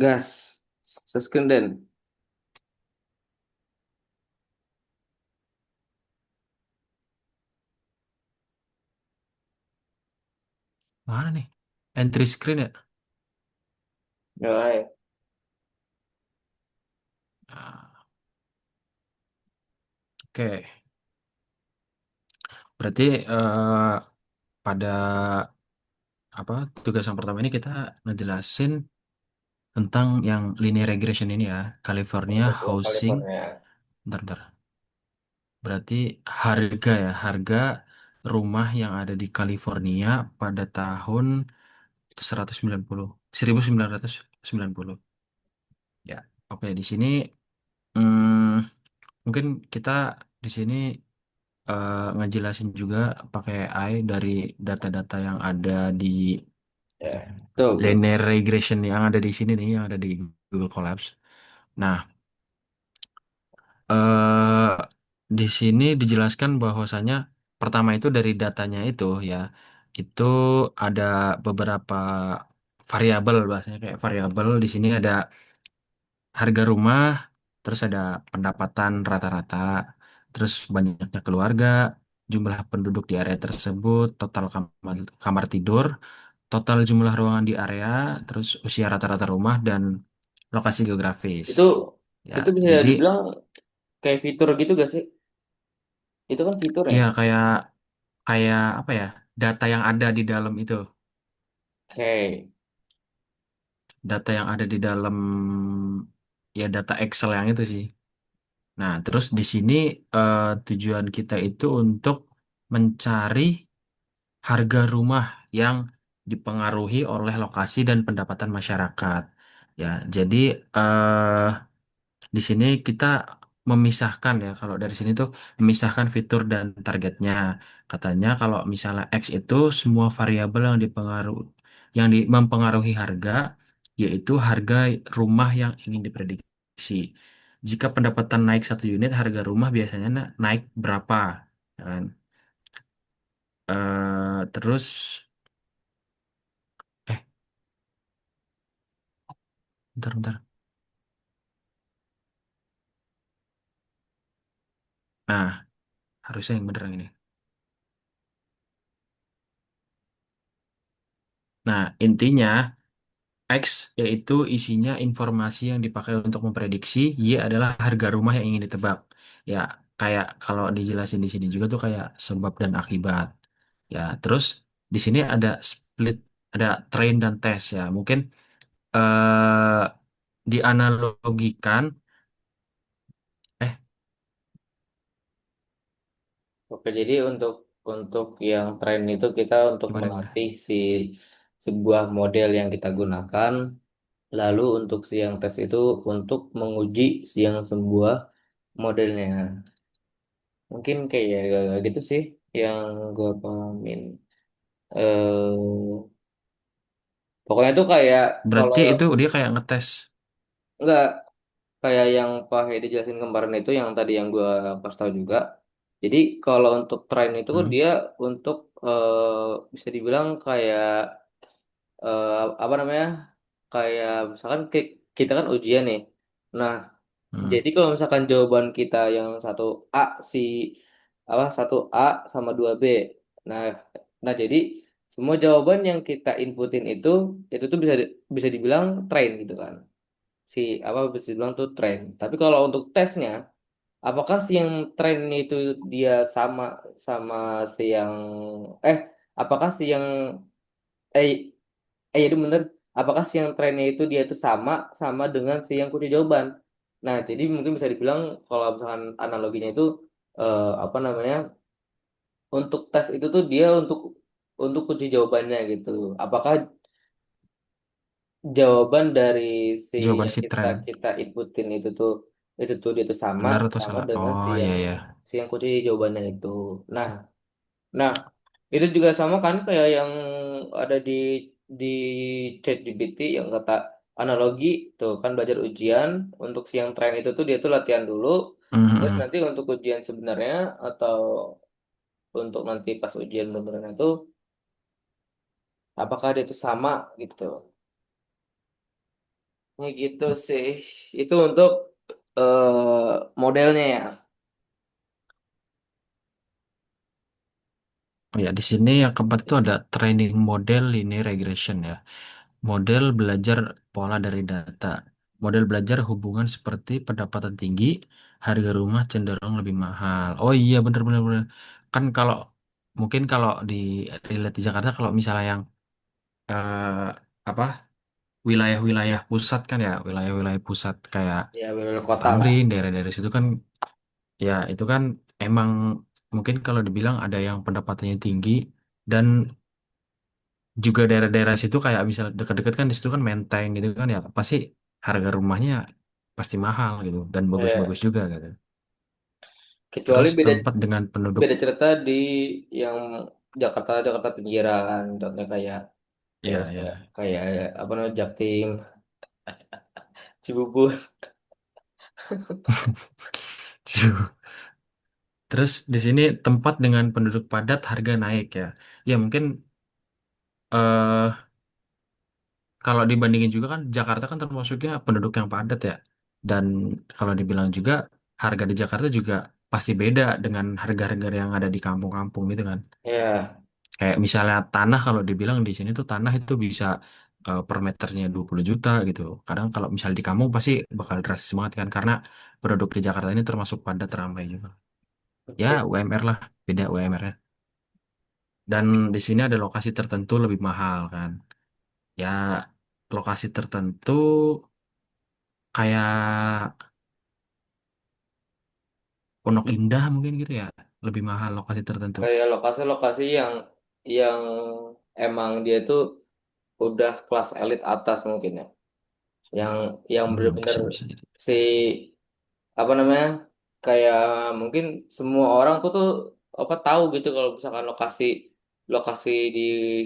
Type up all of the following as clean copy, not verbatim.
Gas. Seskenden. Mana nih? Entry screen ya? Ya, Nah, oke. Berarti pada apa tugas yang pertama ini kita ngejelasin tentang yang linear regression ini ya, California betul Housing. California. Bentar, bentar. Berarti harga ya, harga rumah yang ada di California pada tahun 190, 1990. Ya, oke di sini mungkin kita di sini ngejelasin juga pakai AI dari data-data yang ada di Ya, betul, betul. linear regression yang ada di sini nih, yang ada di Google Colabs. Nah, eh di sini dijelaskan bahwasanya pertama itu dari datanya itu ya, itu ada beberapa variabel bahasanya kayak variabel di sini ada harga rumah, terus ada pendapatan rata-rata, terus banyaknya keluarga, jumlah penduduk di area tersebut, total kamar tidur, total jumlah ruangan di area, terus usia rata-rata rumah dan lokasi geografis. Itu Ya, itu bisa jadi dibilang kayak fitur gitu gak sih? Itu kan fitur ya. ya kayak kayak apa ya? Data yang ada di dalam itu, Oke. data yang ada di dalam ya data Excel yang itu sih. Nah, terus di sini tujuan kita itu untuk mencari harga rumah yang dipengaruhi oleh lokasi dan pendapatan masyarakat. Ya, jadi eh, di sini kita memisahkan ya, kalau dari sini tuh memisahkan fitur dan targetnya. Katanya kalau misalnya X itu semua variabel mempengaruhi harga, yaitu harga rumah yang ingin diprediksi. Jika pendapatan naik 1 unit, harga rumah biasanya naik berapa, ya kan? Terus, eh, bentar, bentar. Nah, harusnya yang bener yang ini. Nah, intinya X yaitu isinya informasi yang dipakai untuk memprediksi, Y adalah harga rumah yang ingin ditebak. Ya, kayak kalau dijelasin di sini juga tuh kayak sebab dan akibat. Ya, terus di sini ada split, ada train dan test ya. Mungkin eh dianalogikan, eh Oke, jadi untuk yang tren itu kita untuk gimana gimana? melatih sebuah model yang kita gunakan, lalu untuk si yang tes itu untuk menguji si yang sebuah modelnya. Mungkin kayak gitu sih yang gue pahamin. eh Pokoknya tuh kayak kalau Berarti itu dia kayak ngetes. enggak kayak yang Pak Hedi jelasin kemarin itu yang tadi yang gue pas tahu juga. Jadi kalau untuk tren itu Hmm, dia untuk bisa dibilang kayak apa namanya kayak misalkan kita kan ujian nih. Nah, hmm. jadi kalau misalkan jawaban kita yang satu A si apa satu A sama dua B. Nah, nah jadi semua jawaban yang kita inputin itu tuh bisa dibilang train gitu kan. Si apa bisa dibilang tuh train. Tapi kalau untuk tesnya, apakah si yang train itu dia sama sama si yang eh apakah si yang eh itu bener. Apakah si yang trennya itu dia itu sama sama dengan si yang kunci jawaban? Nah, jadi mungkin bisa dibilang kalau misalkan analoginya itu apa namanya? Untuk tes itu tuh dia untuk kunci jawabannya gitu. Apakah jawaban dari si Jawaban yang si kita tren. kita inputin itu tuh dia tuh sama Benar atau sama salah? dengan Oh iya ya. si yang kunci jawabannya itu. Nah, Nah, itu juga sama kan kayak yang ada di ChatGPT yang kata analogi tuh kan belajar ujian untuk si yang tren itu tuh dia tuh latihan dulu terus Mhm. nanti untuk ujian sebenarnya atau untuk nanti pas ujian beneran itu apakah dia itu sama gitu. Ya gitu sih. Itu untuk modelnya ya. Oh ya, di sini yang keempat itu ada training model linear regression ya. Model belajar pola dari data. Model belajar hubungan seperti pendapatan tinggi, harga rumah cenderung lebih mahal. Oh iya, bener-bener bener. Kan kalau mungkin kalau di relate di Jakarta, kalau misalnya yang eh, apa wilayah-wilayah pusat kan ya, wilayah-wilayah pusat kayak Ya bener kota lah. Tamrin, daerah-daerah situ kan, ya itu kan emang mungkin kalau dibilang ada yang pendapatannya tinggi dan juga daerah-daerah situ kayak misal dekat-dekat kan di situ kan Menteng gitu kan ya pasti harga rumahnya pasti mahal gitu dan bagus-bagus Ya. juga gitu. Kecuali Terus beda tempat dengan penduduk, beda cerita di yang Jakarta Jakarta pinggiran, contohnya kayak kayak ya kayak, ya. kayak apa namanya Jaktim, Cibubur. Terus di sini tempat dengan penduduk padat harga naik ya. Ya mungkin eh kalau dibandingin juga kan Jakarta kan termasuknya penduduk yang padat ya. Dan kalau dibilang juga harga di Jakarta juga pasti beda dengan harga-harga yang ada di kampung-kampung gitu kan. Ya, Kayak misalnya tanah kalau dibilang di sini tuh tanah itu bisa per meternya 20 juta gitu. Kadang kalau misalnya di kampung pasti bakal drastis banget kan karena penduduk di Jakarta ini termasuk padat ramai juga. Ya betul. UMR lah, beda UMR-nya. Dan di sini ada lokasi tertentu lebih mahal kan. Ya lokasi tertentu kayak Pondok Indah mungkin gitu ya, lebih mahal lokasi tertentu. Kayak lokasi-lokasi yang emang dia tuh udah kelas elit atas mungkin ya. Yang yang bener-bener Bisa-bisa gitu. si apa namanya kayak mungkin semua orang tuh apa tahu gitu kalau misalkan lokasi lokasi di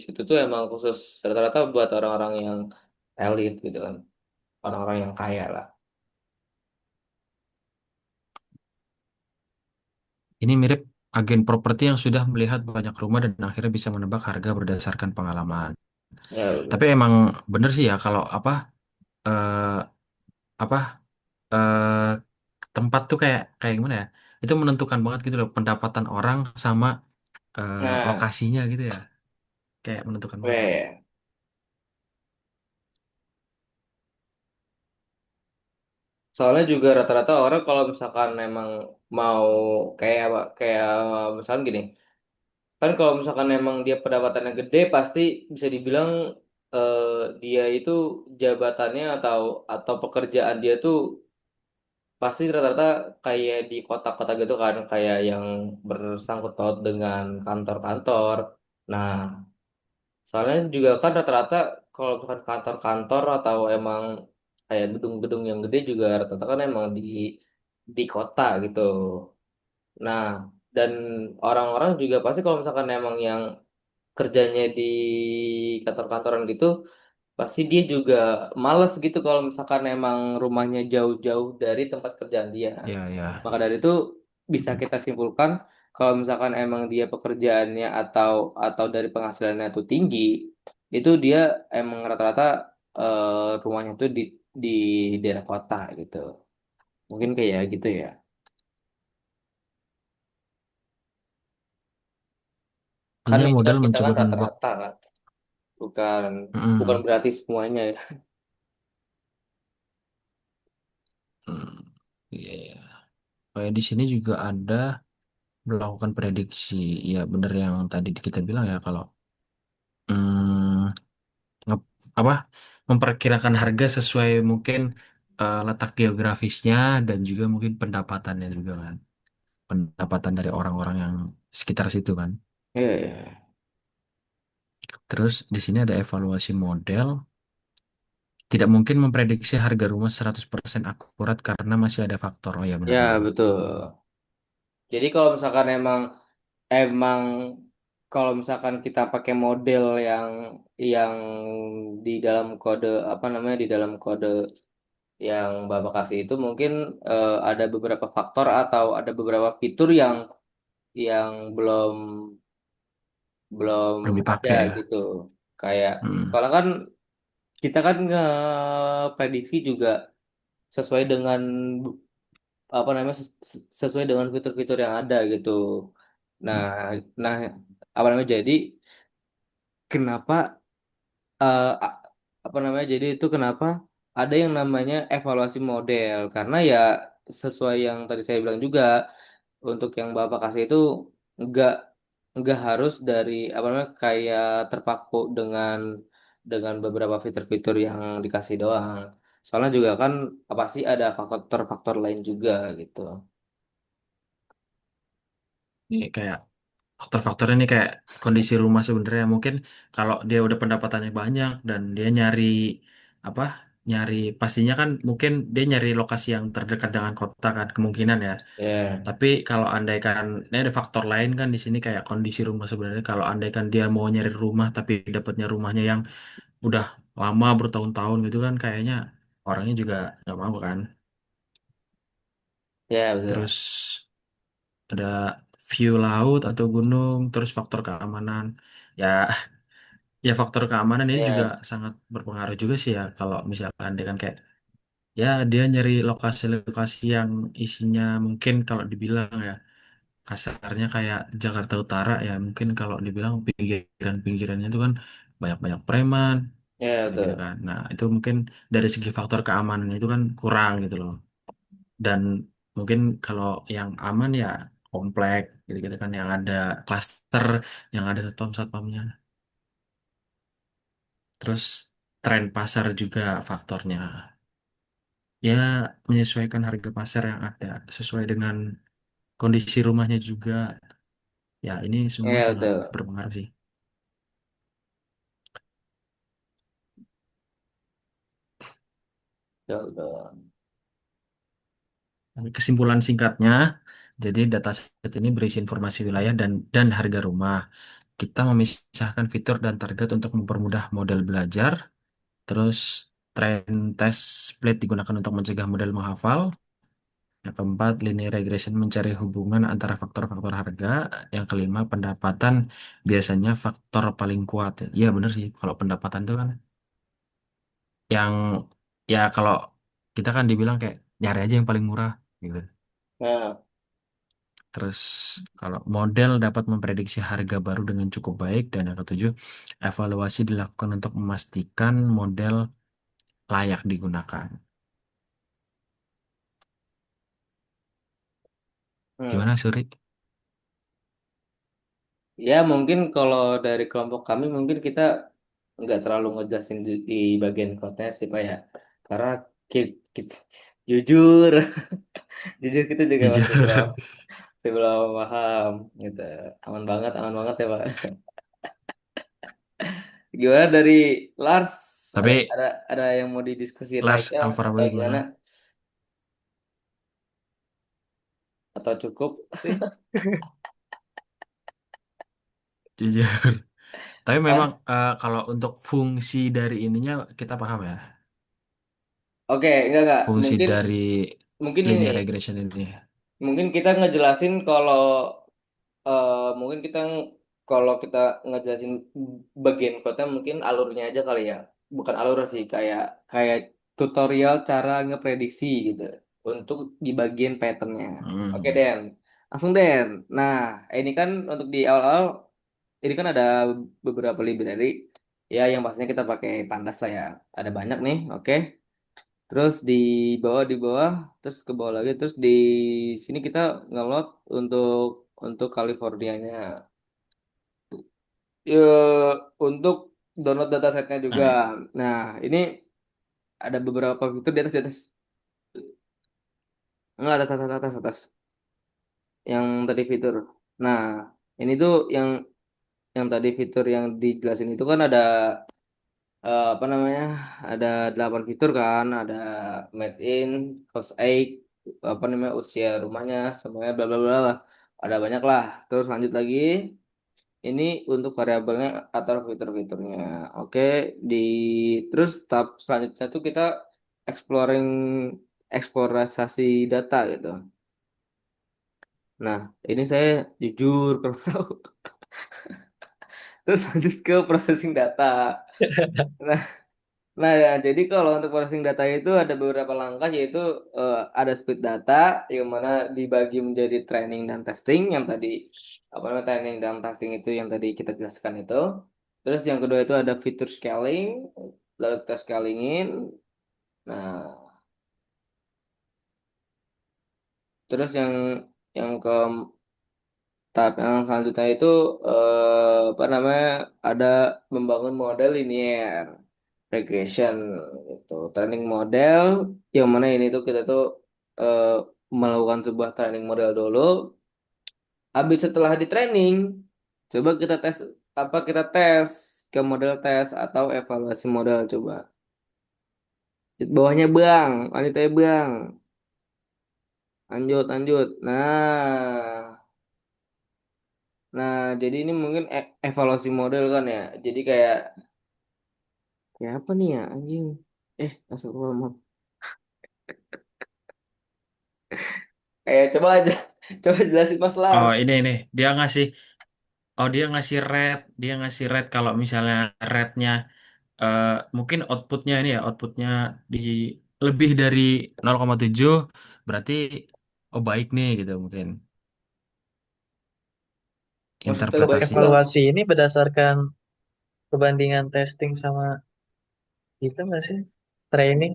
situ tuh emang khusus rata-rata buat orang-orang yang elit gitu kan, orang-orang yang kaya lah. Ini mirip agen properti yang sudah melihat banyak rumah dan akhirnya bisa menebak harga berdasarkan pengalaman. Ya Tapi betul. emang bener sih ya kalau eh, apa eh, tempat tuh kayak kayak gimana ya? Itu menentukan banget gitu loh pendapatan orang sama Nah, lokasinya gitu ya. Kayak menentukan banget. weh. Soalnya juga rata-rata orang kalau misalkan emang mau kayak kayak misalkan gini, kan kalau misalkan emang dia pendapatannya gede, pasti bisa dibilang eh, dia itu jabatannya atau pekerjaan dia tuh pasti rata-rata kayak di kota-kota gitu kan, kayak yang bersangkut paut dengan kantor-kantor. Nah, soalnya juga kan rata-rata kalau bukan kantor-kantor atau emang kayak gedung-gedung yang gede juga rata-rata kan emang di kota gitu. Nah, dan orang-orang juga pasti kalau misalkan emang yang kerjanya di kantor-kantoran gitu, pasti dia juga males gitu kalau misalkan emang rumahnya jauh-jauh dari tempat kerjaan dia. Ya ya. Maka dari itu bisa kita simpulkan kalau misalkan emang dia pekerjaannya atau dari penghasilannya itu tinggi, itu dia emang rata-rata rumahnya tuh di daerah kota gitu. Mungkin kayak gitu ya. Kan Iya ini kan modal kita mencoba kan menebak. rata-rata kan, bukan bukan Mm, berarti semuanya ya. mm, iya, iya. Kayak di sini juga ada melakukan prediksi. Ya bener yang tadi kita bilang ya kalau mm, nge- apa memperkirakan harga sesuai mungkin letak geografisnya dan juga mungkin pendapatannya juga kan. Pendapatan dari orang-orang yang sekitar situ kan. Iya, iya. Terus di sini ada evaluasi model. Tidak mungkin memprediksi harga rumah 100% akurat karena masih ada faktor. Oh ya Ya, benar-benar. betul. Jadi kalau misalkan emang kalau misalkan kita pakai model yang di dalam kode apa namanya di dalam kode yang Bapak kasih itu mungkin ada beberapa faktor atau ada beberapa fitur yang belum belum Belum ada dipakai ya. gitu. Kayak Hmm. soalnya kan kita kan prediksi juga sesuai dengan apa namanya sesuai dengan fitur-fitur yang ada gitu. Nah, nah apa namanya jadi kenapa a- apa namanya jadi itu kenapa ada yang namanya evaluasi model karena ya sesuai yang tadi saya bilang juga untuk yang Bapak kasih itu enggak enggak harus dari apa namanya kayak terpaku dengan beberapa fitur-fitur yang dikasih doang. Soalnya juga kan apa sih ada faktor-faktor lain juga gitu. Ini kayak faktor-faktornya ini kayak kondisi rumah sebenarnya mungkin kalau dia udah pendapatannya banyak dan dia nyari apa nyari pastinya kan mungkin dia nyari lokasi yang terdekat dengan kota kan kemungkinan ya. Ya, Tapi kalau andaikan ini ada faktor lain kan di sini kayak kondisi rumah sebenarnya kalau andaikan dia mau nyari rumah tapi dapatnya rumahnya yang udah lama bertahun-tahun gitu kan kayaknya orangnya juga nggak mau kan. ya betul. Terus ada view laut atau gunung, terus faktor keamanan. Ya, ya faktor keamanan ini juga Ya, sangat berpengaruh juga sih ya kalau misalkan dia kan kayak ya dia nyari lokasi-lokasi yang isinya mungkin kalau dibilang ya kasarnya kayak Jakarta Utara ya mungkin kalau dibilang pinggiran-pinggirannya itu kan banyak-banyak preman ya gitu betul. kan. Nah, itu mungkin dari segi faktor keamanan itu kan kurang gitu loh. Dan mungkin kalau yang aman ya komplek gitu-gitu kan yang ada klaster, yang ada satpam-satpamnya. Terus tren pasar juga faktornya. Ya menyesuaikan harga pasar yang ada sesuai dengan kondisi rumahnya juga. Ya ini semua Ya sangat betul. berpengaruh sih. Betul, betul. Dan kesimpulan singkatnya, jadi dataset ini berisi informasi wilayah dan harga rumah. Kita memisahkan fitur dan target untuk mempermudah model belajar. Terus trend test split digunakan untuk mencegah model menghafal. Yang keempat, linear regression mencari hubungan antara faktor-faktor harga. Yang kelima, pendapatan biasanya faktor paling kuat. Iya bener sih, kalau pendapatan itu kan yang ya kalau kita kan dibilang kayak nyari aja yang paling murah gitu. Nah, Terus kalau model dapat memprediksi harga baru dengan cukup baik. Dan yang ketujuh, evaluasi dilakukan untuk memastikan model layak digunakan. hmm. Gimana, Suri? Ya mungkin kalau dari kelompok kami mungkin kita nggak terlalu ngejelasin di bagian kotanya sih Pak ya. Karena kita, jujur, jujur kita juga masih belum Jujur. masih belum paham gitu. Aman banget ya Pak. Gimana dari Lars? Tapi Ada yang mau didiskusiin lagi Lars ya? Atau Alfarabi gimana? gimana? Atau cukup? Jujur. Tapi memang Ah, kalau untuk fungsi dari ininya kita paham ya. oke, enggak. Fungsi dari Mungkin ini. linear regression ini. Mungkin kita ngejelasin kalau mungkin kalau kita ngejelasin bagian kota mungkin alurnya aja kali ya. Bukan alur sih, kayak kayak tutorial cara ngeprediksi gitu untuk di bagian patternnya. Oke Hmm. Den, langsung Den. Nah ini kan untuk di awal-awal ini kan ada beberapa library ya yang pastinya kita pakai Pandas lah ya. Ada banyak nih, oke. Terus di bawah terus ke bawah lagi terus di sini kita ngeload untuk Californianya. Untuk download datasetnya juga. Oke. Nah, ini ada beberapa fitur di atas enggak atas yang tadi fitur. Nah, ini tuh yang tadi fitur yang dijelasin itu kan ada apa namanya? Ada 8 fitur kan, ada made in, host age, apa namanya usia rumahnya, semuanya bla bla bla lah. Ada banyak lah. Terus lanjut lagi, ini untuk variabelnya atau fitur-fiturnya. Oke, di terus tahap selanjutnya tuh kita exploring eksplorasi data gitu. Nah, ini saya jujur kalau tahu. Terus lanjut ke processing data. Nah, ya, jadi kalau untuk processing data itu ada beberapa langkah yaitu ada speed data yang mana dibagi menjadi training dan testing yang tadi apa namanya training dan testing itu yang tadi kita jelaskan itu. Terus yang kedua itu ada fitur scaling, lalu kita scalingin. Nah, terus yang ke tahap yang selanjutnya itu apa namanya ada membangun model linear regression itu training model yang mana ini tuh kita tuh eh, melakukan sebuah training model dulu. Habis setelah di training, coba kita tes apa kita tes ke model tes atau evaluasi model coba. Di bawahnya bang, wanitanya bang, lanjut lanjut. Nah, jadi ini mungkin evaluasi model kan ya. Jadi kayak apa nih ya anjing? Astagfirullah. Coba aja, coba jelasin Mas Las. Oh ini dia ngasih rate, kalau misalnya rate-nya eh, mungkin outputnya ini ya, outputnya di lebih dari 0,7 berarti oh baik nih gitu mungkin Maksudnya baik interpretasi. tuh. Evaluasi ini berdasarkan perbandingan testing sama itu nggak sih? Training,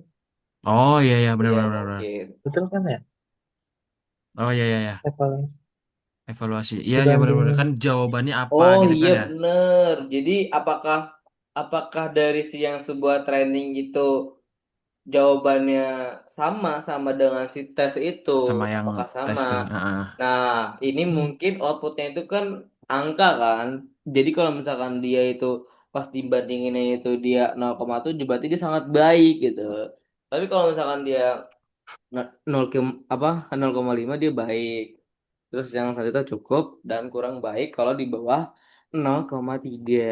Oh iya iya benar Iya benar benar. Benar. mungkin. betul kan ya? Oh iya iya iya. Evaluasi Evaluasi. Iya iya benar benar dibandingin. kan jawabannya apa Oh gitu iya kan ya. bener. Jadi apakah apakah dari si yang sebuah training itu jawabannya sama dengan si tes itu? Sama yang Apakah sama? testing. Nah, ini Hmm. mungkin outputnya itu kan angka kan. Jadi kalau misalkan dia itu pas dibandinginnya itu dia 0,7 berarti dia sangat baik gitu. Tapi kalau misalkan dia 0, apa 0,5 dia baik. Terus yang selanjutnya cukup dan kurang baik kalau di bawah 0,3.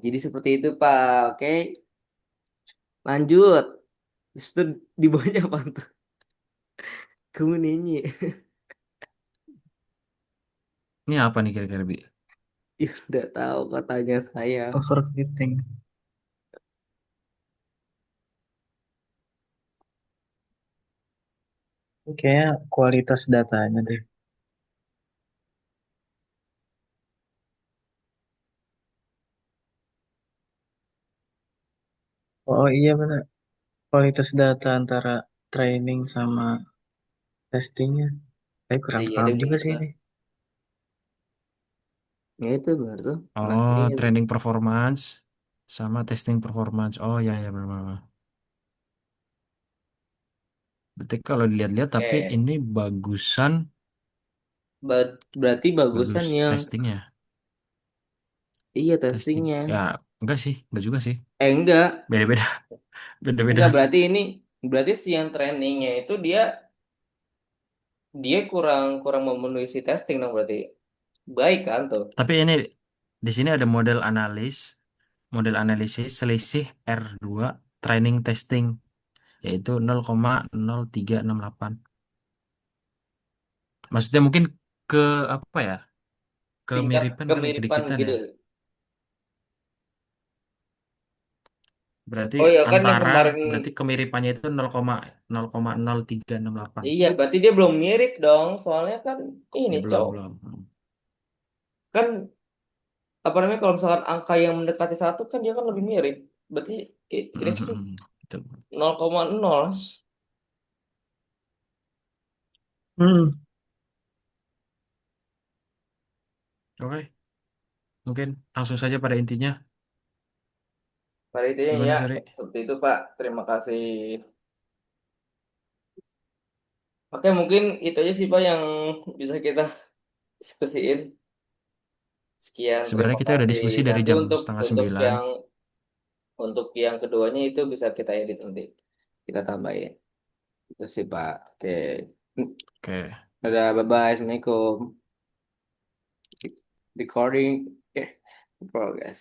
Jadi seperti itu Pak. Oke, lanjut. Terus itu di bawahnya apa tuh? Kamu nyanyi. Ini apa nih kira-kira Bi? Ya udah tahu katanya saya. Overfitting. Ini kayaknya kualitas datanya deh. Oh iya benar. Kualitas data antara training sama testingnya. Saya kurang Iya paham deh juga sih bener. ini. Ya itu benar tuh. Nah Oh, ini training performance sama testing performance. Oh ya ya benar benar. Berarti kalau dilihat-lihat tapi eh ini bagusan berarti bagus bagusan yang testingnya. iya Testing. testingnya. Ya, enggak sih, enggak juga sih. Enggak, Beda-beda, enggak beda-beda. berarti ini berarti si yang trainingnya itu dia kurang kurang memenuhi si testing dong berarti. Baik kan tuh. Tapi ini di sini ada model analisis selisih R2 training testing yaitu 0,0368. Maksudnya mungkin ke apa ya? Tingkat Kemiripan kali kemiripan kedikitan gitu. ya. Berarti Oh ya kan yang antara kemarin berarti kemiripannya itu 0,0368. iya berarti dia belum mirip dong. Soalnya kan ini Ya belum cowok belum. kan apa namanya kalau misalkan angka yang mendekati satu kan dia kan lebih mirip. Berarti ini tuh Gitu. 0,0. Hmm. Oke, mungkin langsung saja pada intinya. Pada itu ya Gimana, Sari? seperti itu Pak. Terima kasih. Oke mungkin itu aja sih Pak yang bisa kita diskusiin. Sekian Sebenarnya terima kita udah kasih. diskusi dari Nanti jam untuk setengah untuk sembilan. yang keduanya itu bisa kita edit nanti. Kita tambahin. Itu sih Pak. Oke. Oke. Dadah, bye-bye. Assalamualaikum. Recording progress.